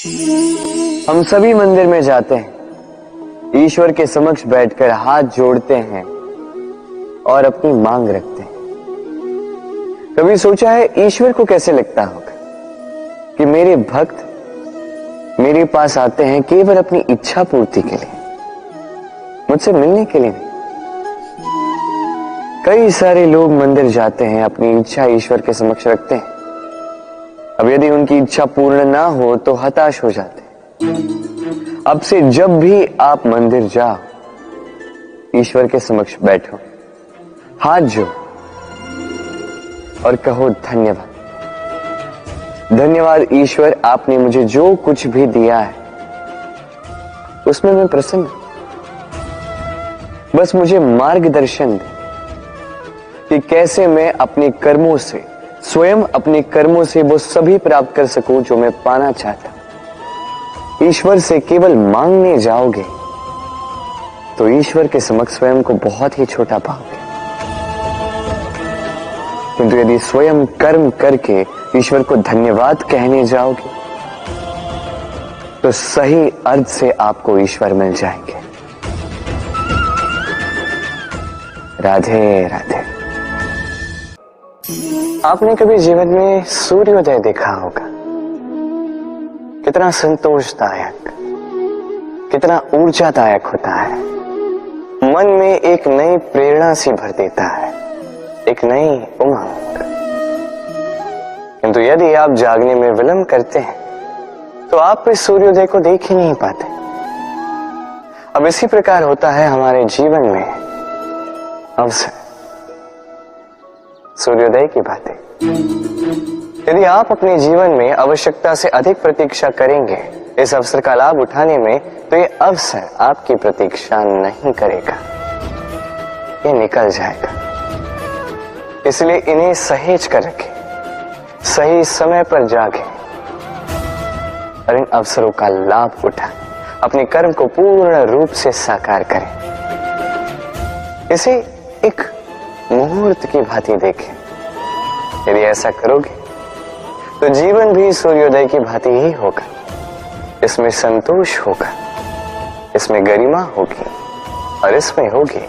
हम सभी मंदिर में जाते हैं, ईश्वर के समक्ष बैठकर हाथ जोड़ते हैं और अपनी मांग रखते हैं। कभी सोचा है ईश्वर को कैसे लगता होगा कि मेरे भक्त मेरे पास आते हैं केवल अपनी इच्छा पूर्ति के लिए, मुझसे मिलने के लिए नहीं। कई सारे लोग मंदिर जाते हैं, अपनी इच्छा ईश्वर के समक्ष रखते हैं। अब यदि उनकी इच्छा पूर्ण ना हो तो हताश हो जाते हैं। अब से जब भी आप मंदिर जाओ, ईश्वर के समक्ष बैठो, हाथ जोड़ो और कहो धन्यवाद। धन्यवाद ईश्वर, आपने मुझे जो कुछ भी दिया है उसमें मैं प्रसन्न हूं। बस मुझे मार्गदर्शन दे कि कैसे मैं अपने कर्मों से, स्वयं अपने कर्मों से वो सभी प्राप्त कर सकूं जो मैं पाना चाहता हूं। ईश्वर से केवल मांगने जाओगे तो ईश्वर के समक्ष स्वयं को बहुत ही छोटा पाओगे, किंतु यदि स्वयं कर्म करके ईश्वर को धन्यवाद कहने जाओगे तो सही अर्थ से आपको ईश्वर मिल जाएंगे। राधे राधे। आपने कभी जीवन में सूर्योदय देखा होगा? कितना संतोषदायक, कितना ऊर्जादायक होता है। मन में एक नई प्रेरणा सी भर देता है, एक नई उमंग। किंतु यदि आप जागने में विलंब करते हैं तो आप इस सूर्योदय को देख ही नहीं पाते। अब इसी प्रकार होता है हमारे जीवन में अवसर, सूर्योदय की बातें। यदि आप अपने जीवन में आवश्यकता से अधिक प्रतीक्षा करेंगे इस अवसर का लाभ उठाने में, तो ये अवसर आपकी प्रतीक्षा नहीं करेगा, ये निकल जाएगा। इसलिए इन्हें सहेज कर रखें, सही समय पर जागें और इन अवसरों का लाभ उठाएं, अपने कर्म को पूर्ण रूप से साकार करें। इसे एक मुहूर्त की भांति देखें। यदि ऐसा करोगे तो जीवन भी सूर्योदय की भांति ही होगा। इसमें संतोष होगा, इसमें गरिमा होगी और इसमें होगी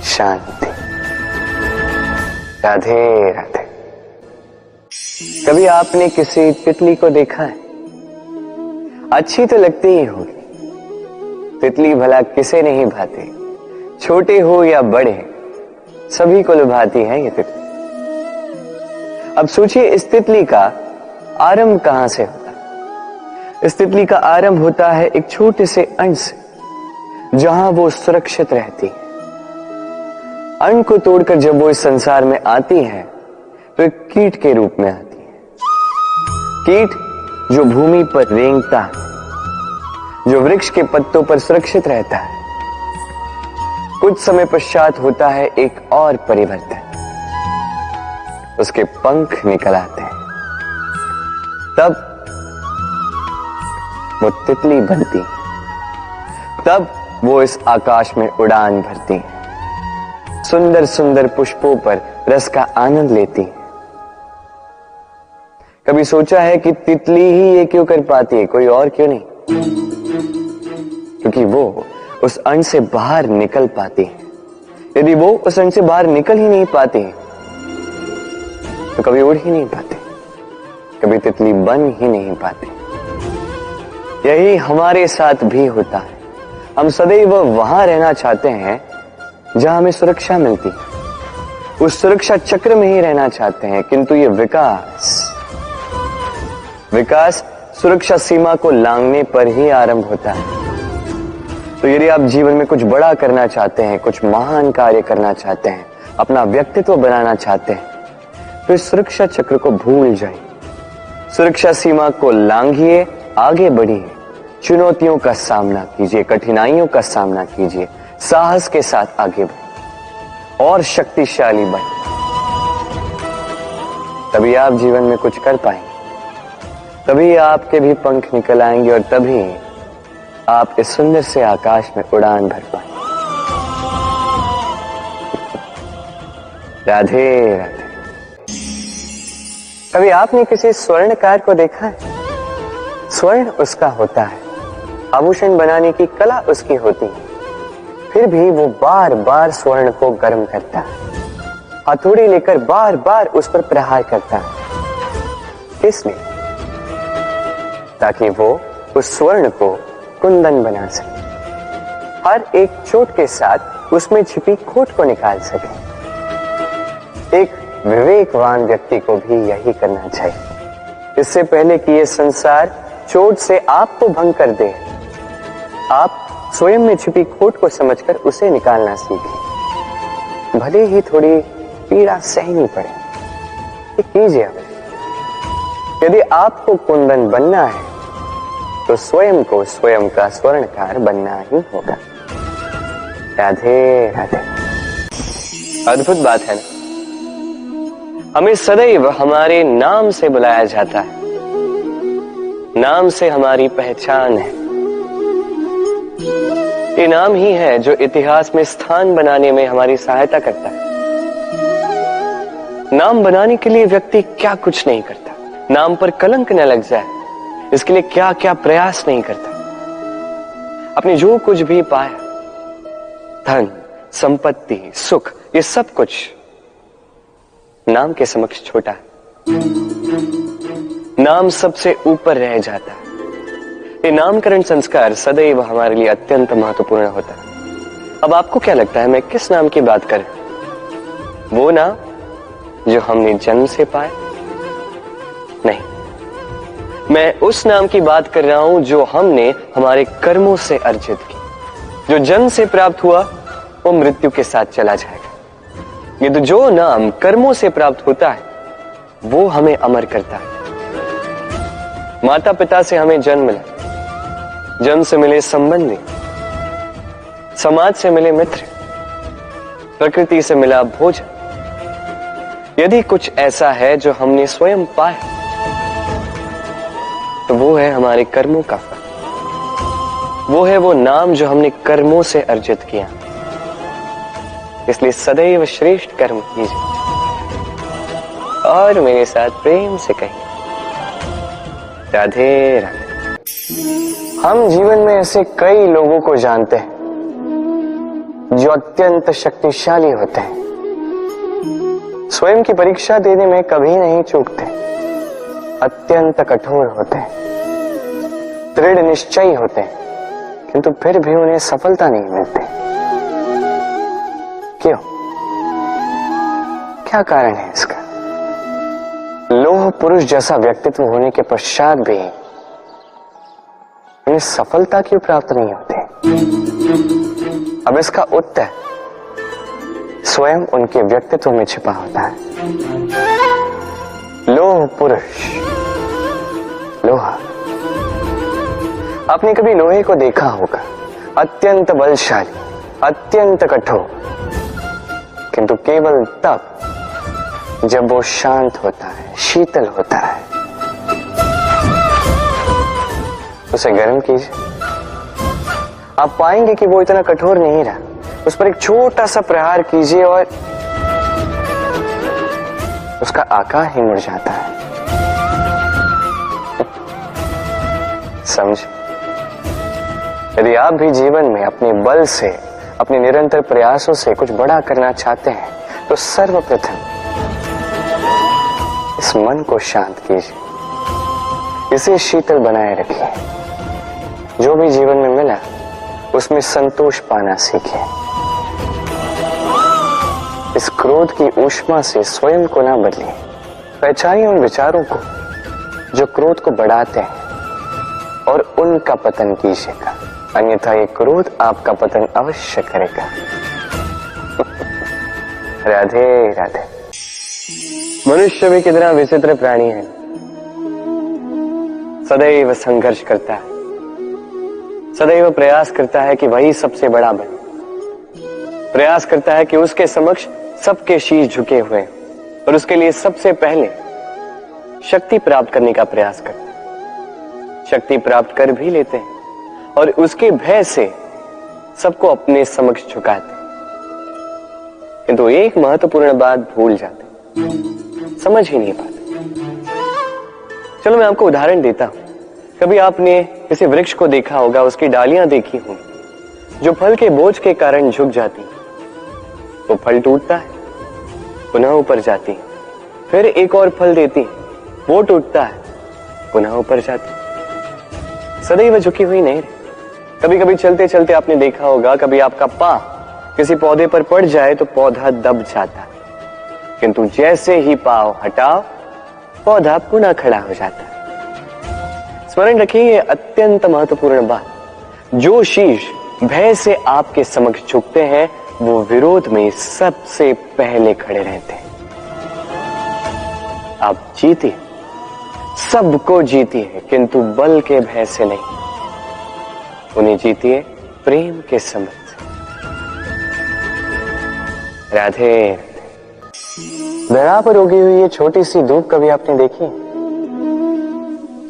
शांति। राधे राधे। कभी आपने किसी तितली को देखा है? अच्छी तो लगती ही होगी। तितली भला किसे नहीं भाती, छोटे हो या बड़े, सभी को लुभाती है ये तितली। अब सोचिए इस तितली का आरंभ कहां से होता है? इस तितली का आरंभ होता है एक छोटे से अंड से, जहां वो सुरक्षित रहती है। अंड को तोड़कर जब वो इस संसार में आती है तो एक कीट के रूप में आती है। कीट जो भूमि पर रेंगता है, जो वृक्ष के पत्तों पर सुरक्षित रहता है। कुछ समय पश्चात होता है एक और परिवर्तन, उसके पंख निकल आते हैं। तब वो तितली बनती, तब वो इस आकाश में उड़ान भरती है, सुंदर सुंदर पुष्पों पर रस का आनंद लेती है। कभी सोचा है कि तितली ही ये क्यों कर पाती है, कोई और क्यों नहीं? क्योंकि वो उस अंड से बाहर निकल पाती है। यदि वो उस अंड से बाहर निकल ही नहीं पाती तो कभी उड़ ही नहीं पाते, कभी तितली बन ही नहीं पाते। यही हमारे साथ भी होता है। हम सदैव वहां रहना चाहते हैं जहां हमें सुरक्षा मिलती है, उस सुरक्षा चक्र में ही रहना चाहते हैं, किंतु ये विकास सुरक्षा सीमा को लांघने पर ही आरंभ होता है। तो यदि आप जीवन में कुछ बड़ा करना चाहते हैं, कुछ महान कार्य करना चाहते हैं, अपना व्यक्तित्व बनाना चाहते हैं, तो इस सुरक्षा चक्र को भूल जाइए। सुरक्षा सीमा को लांघिए, आगे बढ़िए, चुनौतियों का सामना कीजिए, कठिनाइयों का सामना कीजिए, साहस के साथ आगे बढ़िए और शक्तिशाली बनिए। तभी आप जीवन में कुछ कर पाएंगे, तभी आपके भी पंख निकल आएंगे और तभी आप इस सुंदर से आकाश में उड़ान भर पाएंगे। राधे राधे। कभी आपने किसी स्वर्णकार को देखा है? स्वर्ण उसका होता है, आभूषण बनाने की कला उसकी होती है, फिर भी वो बार बार स्वर्ण को गर्म करता है, हथौड़ी लेकर बार बार उस पर प्रहार करता है। इसलिए ताकि वो उस स्वर्ण को कुंदन बना सके, हर एक चोट के साथ उसमें छिपी खोट को निकाल सके। एक विवेकवान व्यक्ति को भी यही करना चाहिए। इससे पहले कि ये संसार चोट से आपको भंग कर दे, आप स्वयं में छिपी खोट को समझकर उसे निकालना सीखें। भले ही थोड़ी पीड़ा सहनी पड़े, ये कीजिए। यदि आपको कुंदन बनना है तो स्वयं को स्वयं का स्वर्णकार बनना ही होगा। राधे राधे। अद्भुत बात है ना, हमें सदैव हमारे नाम से बुलाया जाता है, नाम से हमारी पहचान है। ये नाम ही है जो इतिहास में स्थान बनाने में हमारी सहायता करता है। नाम बनाने के लिए व्यक्ति क्या कुछ नहीं करता, नाम पर कलंक न लग जाए इसके लिए क्या क्या प्रयास नहीं करता। अपने जो कुछ भी पाया, धन, संपत्ति, सुख, ये सब कुछ नाम के समक्ष छोटा है। नाम सबसे ऊपर रह जाता है। ये नामकरण संस्कार सदैव हमारे लिए अत्यंत महत्वपूर्ण होता है। अब आपको क्या लगता है मैं किस नाम की बात करूं? वो नाम जो हमने जन्म से पाया? नहीं, मैं उस नाम की बात कर रहा हूं जो हमने हमारे कर्मों से अर्जित की। जो जन्म से प्राप्त हुआ वो मृत्यु के साथ चला जाएगा। ये तो जो नाम कर्मों से प्राप्त होता है वो हमें अमर करता है। माता पिता से हमें जन्म मिला, जन्म से मिले संबंधी, समाज से मिले मित्र, प्रकृति से मिला भोजन। यदि कुछ ऐसा है जो हमने स्वयं पाया तो वो है हमारे कर्मों का फल। वो है वो नाम जो हमने कर्मों से अर्जित किया। इसलिए सदैव श्रेष्ठ कर्म कीजिए और मेरे साथ प्रेम से कहिए राधे राधे। हम जीवन में ऐसे कई लोगों को जानते हैं जो अत्यंत शक्तिशाली होते हैं, स्वयं की परीक्षा देने में कभी नहीं चूकते, अत्यंत कठोर होते हैं, दृढ़ निश्चयी होते हैं, किंतु फिर भी उन्हें सफलता नहीं मिलती। क्यों? क्या कारण है इसका? लोह पुरुष जैसा व्यक्तित्व होने के पश्चात भी उन्हें सफलता क्यों प्राप्त नहीं होती? अब इसका उत्तर स्वयं उनके व्यक्तित्व में छिपा होता है। लोह पुरुष, लोहा। आपने कभी लोहे को देखा होगा, अत्यंत बलशाली, अत्यंत कठोर, किंतु केवल तब जब वो शांत होता है, शीतल होता है। उसे गर्म कीजिए, आप पाएंगे कि वो इतना कठोर नहीं रहा। उस पर एक छोटा सा प्रहार कीजिए और उसका आकार ही मुड़ जाता है। समझ? यदि आप भी जीवन में अपने बल से, अपने निरंतर प्रयासों से कुछ बड़ा करना चाहते हैं तो सर्वप्रथम इस मन को शांत कीजिए, इसे शीतल बनाए रखिए। जो भी जीवन में मिला उसमें संतोष पाना सीखिए। इस क्रोध की ऊष्मा से स्वयं को ना बदलिए। पहचानिए उन विचारों को जो क्रोध को बढ़ाते हैं और उनका पतन कीजिएगा, अन्यथा ये क्रोध आपका पतन अवश्य करेगा। राधे राधे। मनुष्य भी कितना विचित्र प्राणी है, सदैव संघर्ष करता है, सदैव प्रयास करता है कि वही सबसे बड़ा बने, प्रयास करता है कि उसके समक्ष सबके शीश झुके हुए और उसके लिए सबसे पहले शक्ति प्राप्त करने का प्रयास करता है। शक्ति प्राप्त कर भी लेते हैं और उसके भय से सबको अपने समक्ष झुकाते हैं, किंतु एक महत्वपूर्ण बात भूल जाते हैं, समझ ही नहीं पाते। चलो मैं आपको उदाहरण देता हूं। कभी आपने किसी वृक्ष को देखा होगा, उसकी डालियां देखी होंगी जो फल के बोझ के कारण झुक जाती, वो फल टूटता है, पुनः ऊपर जाती, फिर एक और फल देती, वो टूटता है, पुनः ऊपर जाती, सदैव झुकी हुई नहीं रही। कभी कभी चलते चलते आपने देखा होगा, कभी आपका पांव किसी पौधे पर पड़ जाए तो पौधा दब जाता, किंतु जैसे ही पांव हटाओ पौधा पुनः खड़ा हो जाता है। स्मरण रखिए, ये अत्यंत महत्वपूर्ण बात। जो शीश भय से आपके समक्ष झुकते हैं वो विरोध में सबसे पहले खड़े रहते हैं। आप जीती, सबको जीती है, किंतु बल के भय से नहीं, उन्हें जीती है प्रेम के समझ। राधे धरा पर उगी हुई ये छोटी सी धूप कभी आपने देखी?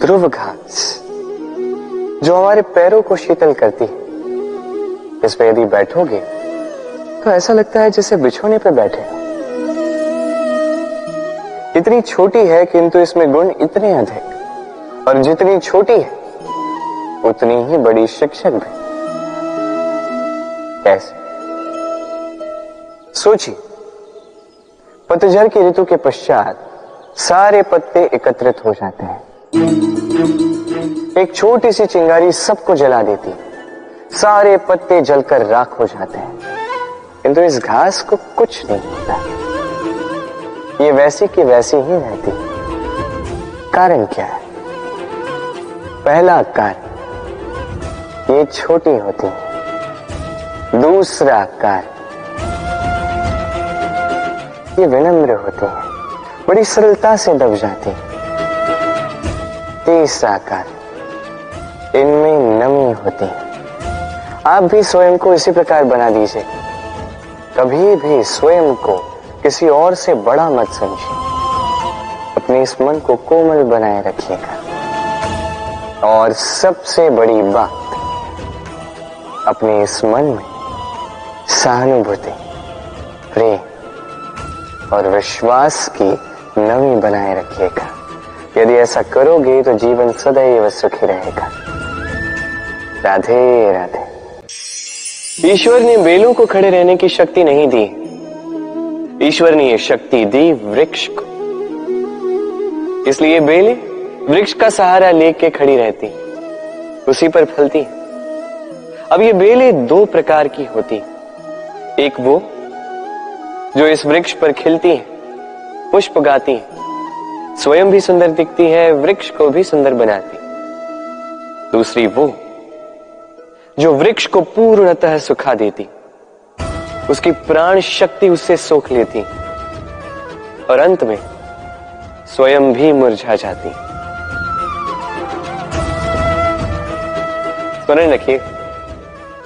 ध्रुव घास जो हमारे पैरों को शीतल करती है, इस पे यदि बैठोगे तो ऐसा लगता है जैसे बिछोने पे बैठे हो। इतनी छोटी है किंतु इसमें गुण इतने अधिक, और जितनी छोटी है उतनी ही बड़ी शिक्षक भी। कैसे? सोचिए, पतझड़ की ऋतु के पश्चात सारे पत्ते एकत्रित हो जाते हैं, एक छोटी सी चिंगारी सबको जला देती, सारे पत्ते जलकर राख हो जाते हैं, किंतु इस घास को कुछ नहीं होता, ये वैसी की वैसी ही रहती। कारण क्या है? पहला कारण, ये छोटी होती है। दूसरा कारण, ये विनम्र होती है, बड़ी सरलता से दब जाती है। तीसरा कारण, इनमें नमी होती है। आप भी स्वयं को इसी प्रकार बना दीजिए, कभी भी स्वयं को किसी और से बड़ा मत समझिए, अपने इस मन को कोमल बनाए रखिएगा। और सबसे बड़ी बात, अपने इस मन में सहानुभूति, प्रेम और विश्वास की नमी बनाए रखिएगा। यदि ऐसा करोगे तो जीवन सदैव सुखी रहेगा। राधे राधे। ईश्वर ने बेलों को खड़े रहने की शक्ति नहीं दी, ईश्वर ने यह शक्ति दी वृक्ष को, इसलिए बेलें वृक्ष का सहारा लेके खड़ी रहती, उसी पर फलती। अब ये बेलें दो प्रकार की होती, एक वो जो इस वृक्ष पर खिलती है, पुष्प गाती है, स्वयं भी सुंदर दिखती है, वृक्ष को भी सुंदर बनाती। दूसरी वो जो वृक्ष को पूर्णतः सुखा देती, उसकी प्राण शक्ति उससे सोख लेती और अंत में स्वयं भी मुरझा जाती। स्मरण रखिए,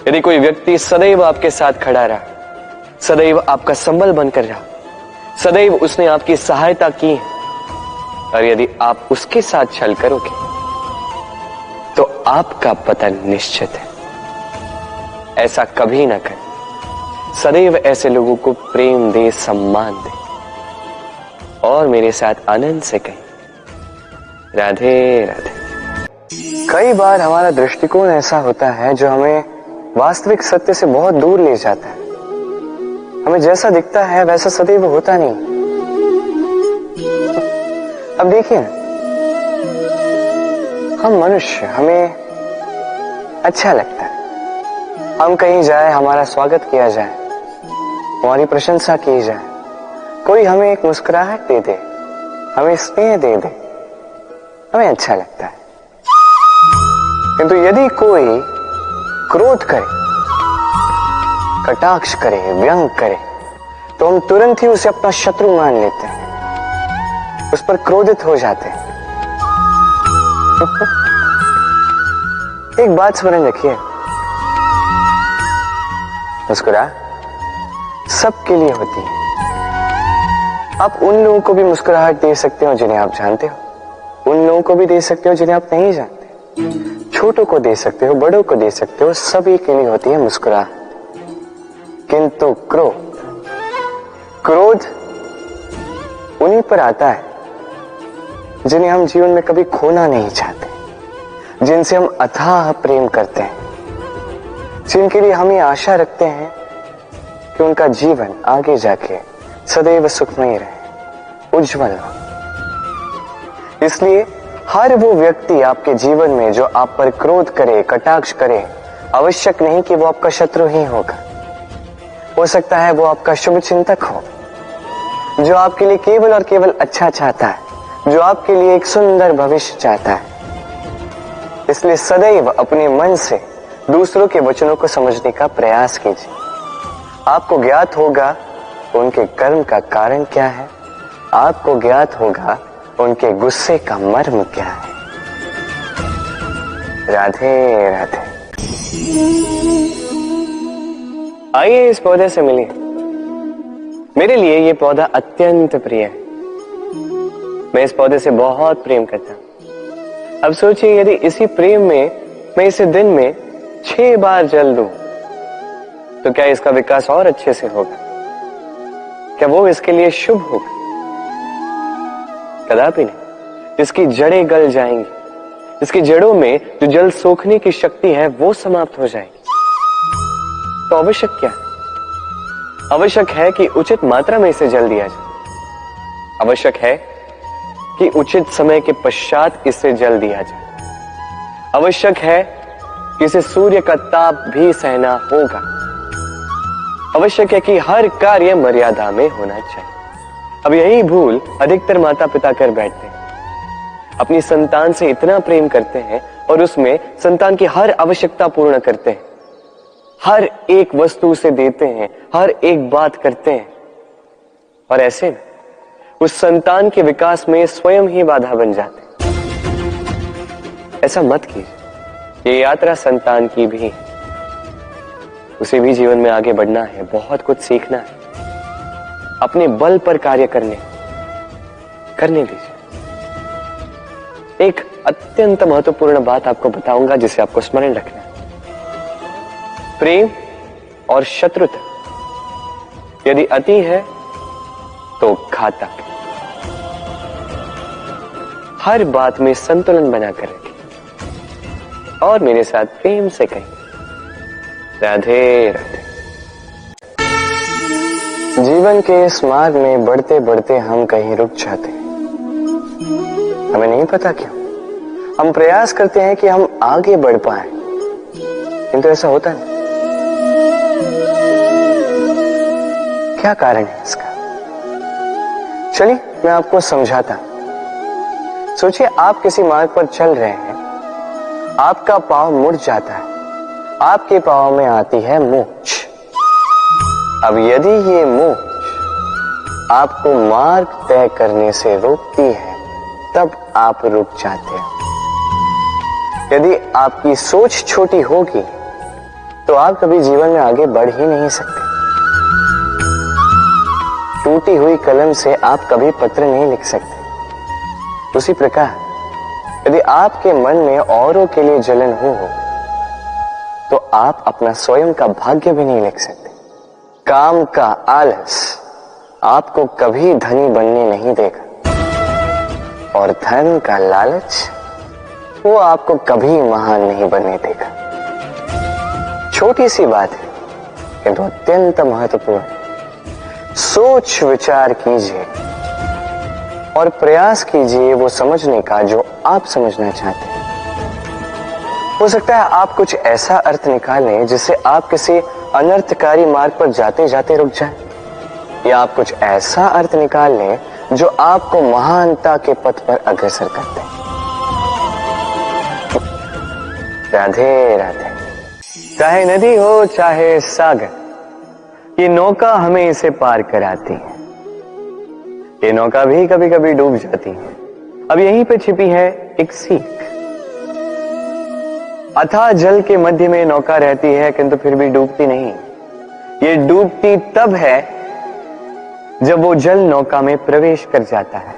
यदि कोई व्यक्ति सदैव आपके साथ खड़ा रहा, सदैव आपका संबल बनकर रहा, सदैव उसने आपकी सहायता की, और यदि आप उसके साथ छल करोगे तो आपका पतन निश्चित है। ऐसा कभी ना करें। सदैव ऐसे लोगों को प्रेम दे, सम्मान दे, और मेरे साथ आनंद से कहें राधे राधे। कई बार हमारा दृष्टिकोण ऐसा होता है जो हमें वास्तविक सत्य से बहुत दूर ले जाता है। हमें जैसा दिखता है वैसा सदैव होता नहीं। अब देखिए, हम मनुष्य, हमें अच्छा लगता है, हम कहीं जाए हमारा स्वागत किया जाए, हमारी प्रशंसा की जाए, कोई हमें एक मुस्कुराहट दे दे, हमें स्नेह दे दे, हमें अच्छा लगता है। किंतु यदि कोई क्रोध करे, कटाक्ष करे, व्यंग करे, तो हम तुरंत ही उसे अपना शत्रु मान लेते हैं, उस पर क्रोधित हो जाते हैं। एक बात स्मरण रखिए, मुस्कुराहट सबके लिए होती है। आप उन लोगों को भी मुस्कुराहट दे सकते हो जिन्हें आप जानते हो, उन लोगों को भी दे सकते हो जिन्हें आप नहीं जानते, छोटों को दे सकते हो, बड़ों को दे सकते हो, सभी के लिए होती है मुस्कुराहट। किंतु क्रोध उन्हीं पर आता है जिन्हें हम जीवन में कभी खोना नहीं चाहते, जिनसे हम अथाह प्रेम करते हैं, जिनके लिए हम ये आशा रखते हैं कि उनका जीवन आगे जाके सदैव सुखमय रहे, उज्जवल हो। इसलिए हर वो व्यक्ति आपके जीवन में जो आप पर क्रोध करे, कटाक्ष करे, आवश्यक नहीं कि वो आपका शत्रु ही होगा। हो सकता है वो आपका शुभ चिंतक हो, जो आपके लिए केवल और केवल अच्छा चाहता है, जो आपके लिए एक सुंदर भविष्य चाहता है। इसलिए सदैव अपने मन से दूसरों के वचनों को समझने का प्रयास कीजिए। आपको ज्ञात होगा उनके कर्म का कारण क्या है, आपको ज्ञात होगा उनके गुस्से का मर्म क्या है। राधे राधे। आइए इस पौधे से मिलिए। मेरे लिए ये पौधा अत्यंत प्रिय है। मैं इस पौधे से बहुत प्रेम करता हूं। अब सोचिए, यदि इसी प्रेम में मैं इसे दिन में 6 बार जल दूं, तो क्या इसका विकास और अच्छे से होगा? क्या वो इसके लिए शुभ होगा? कदापि नहीं। इसकी जड़ें गल जाएंगी, इसकी जड़ों में जो जल सोखने की शक्ति है वो समाप्त हो जाएगी। तो आवश्यक क्या है? आवश्यक है कि उचित मात्रा में इसे जल दिया जाए। आवश्यक है कि उचित समय के पश्चात इसे जल दिया जाए। आवश्यक है कि इसे सूर्य का ताप भी सहना होगा। आवश्यक है कि हर कार्य मर्यादा में होना चाहिए। अब यही भूल अधिकतर माता पिता कर बैठते हैं। अपनी संतान से इतना प्रेम करते हैं और उसमें संतान की हर आवश्यकता पूर्ण करते हैं, हर एक वस्तु उसे देते हैं, हर एक बात करते हैं, और ऐसे में उस संतान के विकास में स्वयं ही बाधा बन जाते हैं। ऐसा मत कीजिए। ये यात्रा संतान की भी है। उसे भी जीवन में आगे बढ़ना है, बहुत कुछ सीखना है, अपने बल पर कार्य करने दीजिए। एक अत्यंत महत्वपूर्ण बात आपको बताऊंगा जिसे आपको स्मरण रखना है। प्रेम और शत्रुता यदि अति है तो घातक। हर बात में संतुलन बनाकर रखें और मेरे साथ प्रेम से कहें, राधे राधे। जीवन के इस मार्ग में बढ़ते बढ़ते हम कहीं रुक जाते हैं। हमें नहीं पता क्यों। हम प्रयास करते हैं कि हम आगे बढ़ पाएं, किंतु ऐसा होता नहीं। क्या कारण है इसका? चलिए मैं आपको समझाता हूं। सोचिए, आप किसी मार्ग पर चल रहे हैं, आपका पांव मुड़ जाता है, आपके पांव में आती है मूंछ। अब यदि ये मूंछ आपको मार्ग तय करने से रोकती है, तब आप रुक जाते हैं। यदि आपकी सोच छोटी होगी तो आप कभी जीवन में आगे बढ़ ही नहीं सकते। टूटी हुई कलम से आप कभी पत्र नहीं लिख सकते। उसी प्रकार यदि आपके मन में औरों के लिए जलन हो तो आप अपना स्वयं का भाग्य भी नहीं लिख सकते। काम का आलस आपको कभी धनी बनने नहीं देगा और धन का लालच वो आपको कभी महान नहीं बनने देगा। छोटी सी बात है किंतु अत्यंत महत्वपूर्ण। सोच विचार कीजिए और प्रयास कीजिए वो समझने का जो आप समझना चाहते हैं। हो सकता है आप कुछ ऐसा अर्थ निकालें जिससे आप किसी अनर्थकारी मार्ग पर जाते जाते रुक जाएं, या आप कुछ ऐसा अर्थ निकाल लें जो आपको महानता के पथ पर अग्रसर करते हैं। राधे राधे। चाहे नदी हो चाहे सागर, ये नौका हमें इसे पार कराती है। ये नौका भी कभी कभी डूब जाती है। अब यहीं पे छिपी है एक सीख। अथाह जल के मध्य में नौका रहती है किंतु फिर भी डूबती नहीं। ये डूबती तब है जब वो जल नौका में प्रवेश कर जाता है।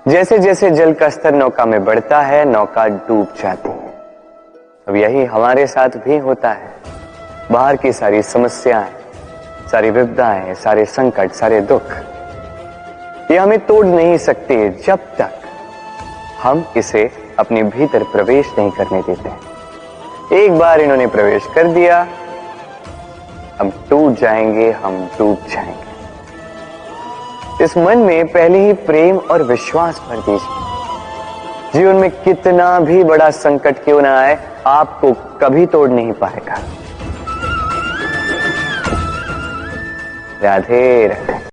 जैसे जैसे जल का स्तर नौका में बढ़ता है, नौका डूब जाती है। अब यही हमारे साथ भी होता है। बाहर की सारी समस्याएं, सारी विपदाएं, सारे संकट, सारे दुख, ये हमें तोड़ नहीं सकते जब तक हम इसे अपने भीतर प्रवेश नहीं करने देते हैं। एक बार इन्होंने प्रवेश कर दिया, हम टूट जाएंगे, हम डूब जाएंगे। इस मन में पहले ही प्रेम और विश्वास भर दीजिए। जीवन में कितना भी बड़ा संकट क्यों ना आए, आपको कभी तोड़ नहीं पाएगा। राधे राधे।